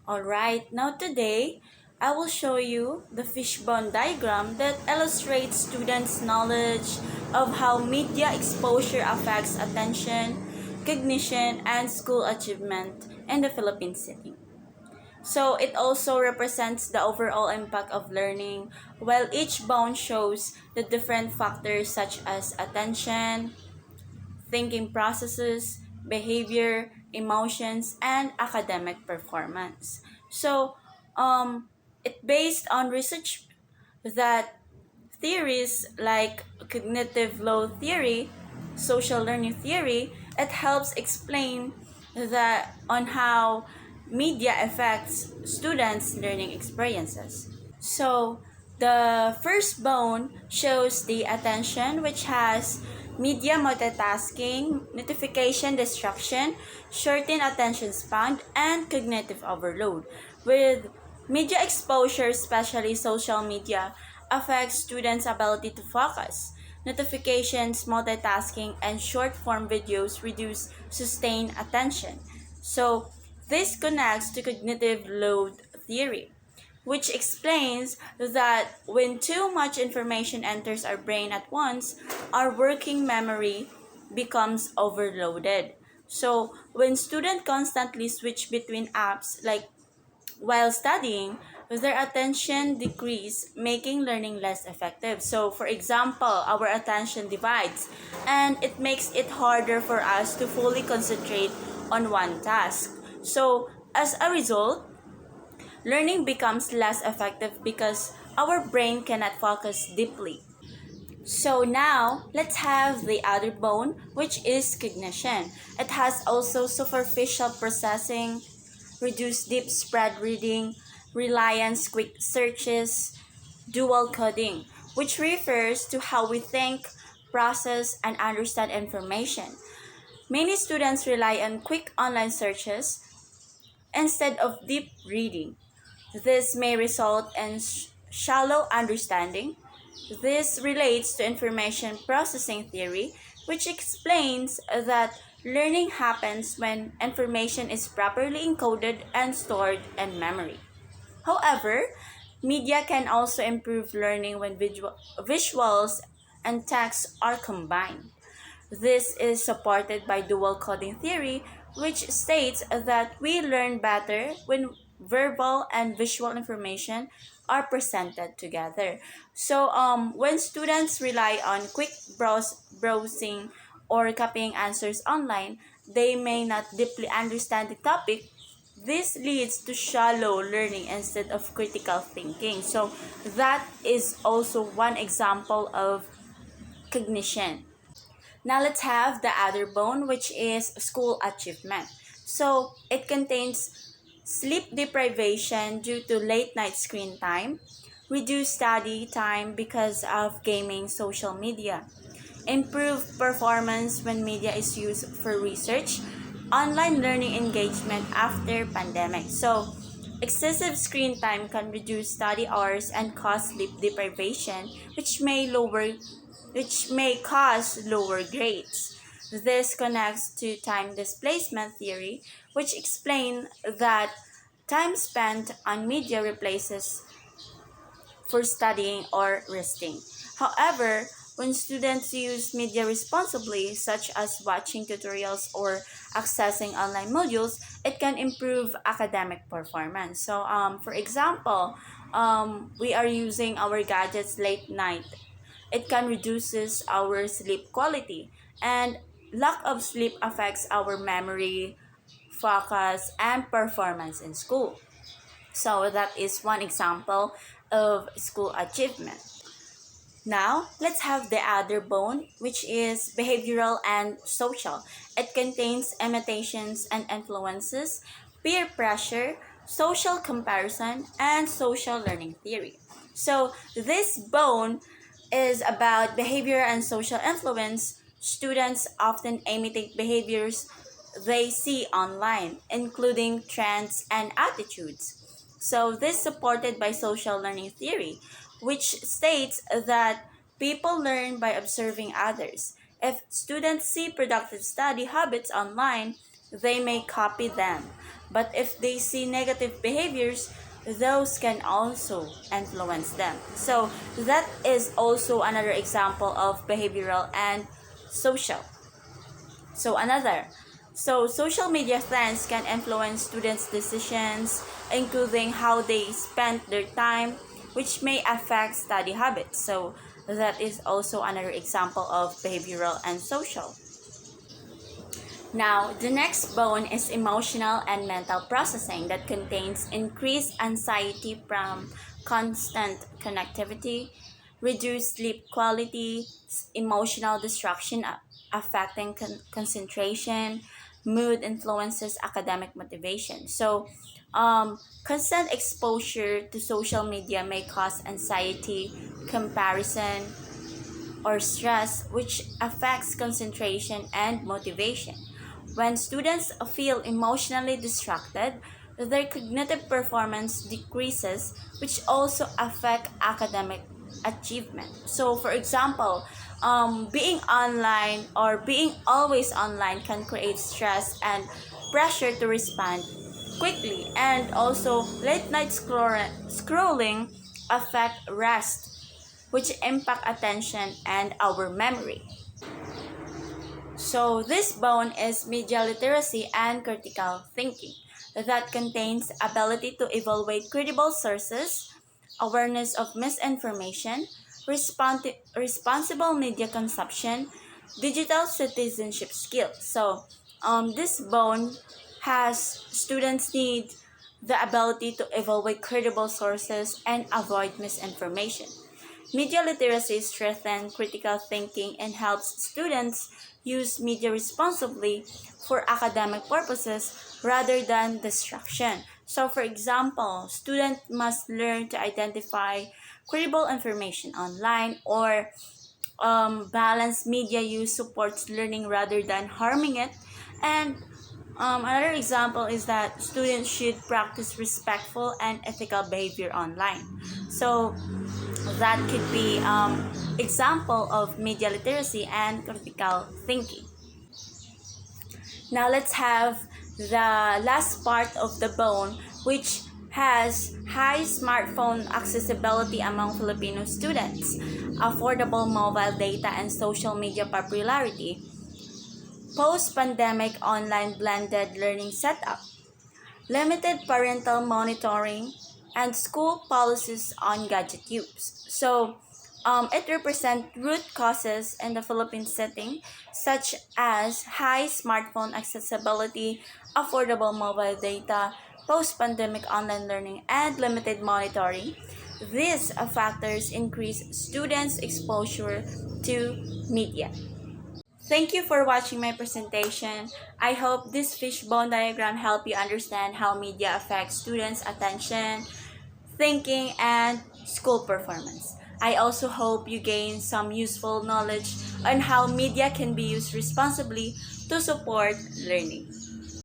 Alright, now today I will show you the fishbone diagram that illustrates students' knowledge of how media exposure affects attention, cognition, and school achievement in the Philippine setting. So it also represents the overall impact of learning, while each bone shows the different factors such as attention, thinking processes, behavior, emotions, and academic performance. So, it based on research that theories like cognitive load theory, social learning theory, it helps explain that on how media affects students' learning experiences. So the first bone shows the attention, which has media multitasking, notification distraction, shortened attention span, and cognitive overload. With media exposure, especially social media, affects students' ability to focus. Notifications, multitasking, and short form videos reduce sustained attention. So this connects to cognitive load theory, which explains that when too much information enters our brain at once, our working memory becomes overloaded. So, when students constantly switch between apps like while studying, their attention decrease, making learning less effective. So, for example, our attention divides and it makes it harder for us to fully concentrate on one task. So, as a result, learning becomes less effective because our brain cannot focus deeply. So now, let's have the other bone, which is cognition. It has also superficial processing, reduced deep spread reading, reliance quick searches, dual coding, which refers to how we think, process, and understand information. Many students rely on quick online searches instead of deep reading. This may result in shallow understanding. This relates to information processing theory, which explains that learning happens when information is properly encoded and stored in memory. However, media can also improve learning when visuals and text are combined. This is supported by dual coding theory, which states that we learn better when verbal and visual information are presented together. So, when students rely on quick browsing or copying answers online, they may not deeply understand the topic. This leads to shallow learning instead of critical thinking. So, that is also one example of cognition. Now let's have the other bone, which is school achievement. So it contains sleep deprivation due to late night screen time, reduced study time because of gaming, social media, improved performance when media is used for research, online learning engagement after pandemic. So excessive screen time can reduce study hours and cause sleep deprivation, which may cause lower grades. This connects to time displacement theory, which explains that time spent on media replaces for studying or resting. However, when students use media responsibly, such as watching tutorials or accessing online modules, it can improve academic performance. So, for example, we are using our gadgets late night. It can reduces our sleep quality, and lack of sleep affects our memory, focus, and performance in school. So that is one example of school achievement. Now, let's have the other bone, which is behavioral and social. It contains imitations and influences, peer pressure, social comparison, and social learning theory. So, this bone is about behavior and social influence. Students often imitate behaviors they see online, including trends and attitudes. So, this is supported by social learning theory, which states that people learn by observing others. If students see productive study habits online, they may copy them. But if they see negative behaviors, those can also influence them. So that is also another example of behavioral and social. So another. So social media trends can influence students' decisions, including how they spend their time, which may affect study habits. So that is also another example of behavioral and social. Now, the next bone is emotional and mental processing that contains increased anxiety from constant connectivity, reduced sleep quality, emotional distraction affecting concentration, mood influences academic motivation. So, constant exposure to social media may cause anxiety, comparison, or stress, which affects concentration and motivation. When students feel emotionally distracted, their cognitive performance decreases, which also affect academic achievement. So, for example, being online or being always online can create stress and pressure to respond quickly, and also late night scrolling affect rest, which impact attention and our memory. So this bone is media literacy and critical thinking that contains ability to evaluate credible sources, awareness of misinformation, responsible media consumption, digital citizenship skills. So this bone has students need the ability to evaluate credible sources and avoid misinformation. Media literacy strengthens critical thinking and helps students use media responsibly for academic purposes rather than distraction. So, for example, students must learn to identify credible information online, or balanced media use supports learning rather than harming it. And another example is that students should practice respectful and ethical behavior online. So, that could be example of media literacy and critical thinking. Now let's have the last part of the bone, which has high smartphone accessibility among Filipino students, affordable mobile data and social media popularity, post-pandemic online blended learning setup, limited parental monitoring, and school policies on gadget use. So, it represents root causes in the Philippine setting, such as high smartphone accessibility, affordable mobile data, post-pandemic online learning, and limited monitoring. These factors increase students' exposure to media. Thank you for watching my presentation. I hope this fishbone diagram helped you understand how media affects students' attention, thinking, and school performance. I also hope you gain some useful knowledge on how media can be used responsibly to support learning.